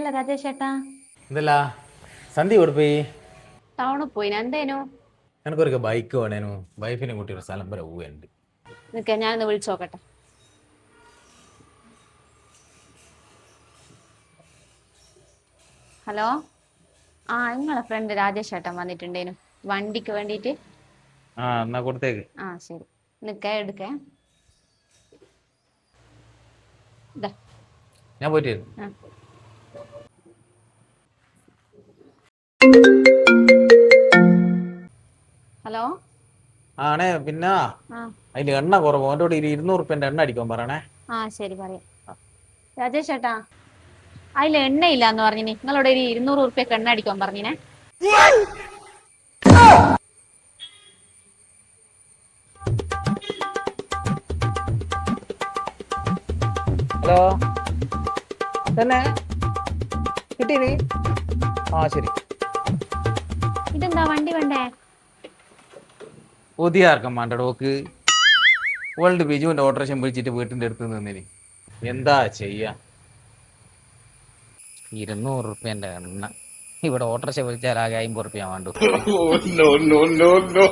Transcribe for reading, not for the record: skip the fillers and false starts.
Hello Rajesh ചേട്ടാ. എന്തല്ല സന്ധി എവിടെ പോയി? ടൗണിൽ പോയിന എന്തേനു? എനിക്കൊരു ബൈക്ക് വേണേനു. വൈഫിനെ കൂട്ടി ഒരു സ്ഥലം വരെ പോവുകയുണ്ട്. നിക്ക ഞാനൊന്ന് വിളിച്ചു നോക്കട്ടെ. ഹലോ, നിങ്ങളെ ഫ്രണ്ട് രാജേഷ് ചേട്ടൻ വന്നിട്ടുണ്ടേനു വണ്ടിക്ക് വേണ്ടിട്ട്. എന്നാ കൊടുത്തേക്ക്. ശരി, നിക്ക എടുക്കേ. ദാ. ഞാൻ പോയിട്ട് വരും. ആ. ഹലോ. ആണേ പിന്നെ ആ അതിന്റെ എണ്ണ കുറവ്. ഓൻ്റെ കൂടെ 200 എണ്ണ അടിക്കാൻ പറയണേ. ശരി, പറയാം. രാജേഷ് ചേട്ടാ, അതിൽ എണ്ണയില്ലാന്ന് പറഞ്ഞിനി. നിങ്ങളോട് ഒരു 200 എണ്ണ അടിക്കാൻ പറഞ്ഞിനെ. ഹലോ, തന്നെ കിട്ടീനി? ശരി. ഇതെന്താ വണ്ടി വേണ്ടേ? പുതിയ ആർക്കം വേണ്ട ഡോക്ക്. വേൾഡ് ബിജുവിന്റെ ഓട്ടോറിക്ഷൻ വിളിച്ചിട്ട് വീട്ടിന്റെ അടുത്ത് നിന്നിനി. എന്താ ചെയ്യാ? 200 എണ്ണ ഇവിടെ ഓട്ടോറിക്ഷ വിളിച്ചാൽ ആകെ 50 വേണ്ടു. No, no, no, no.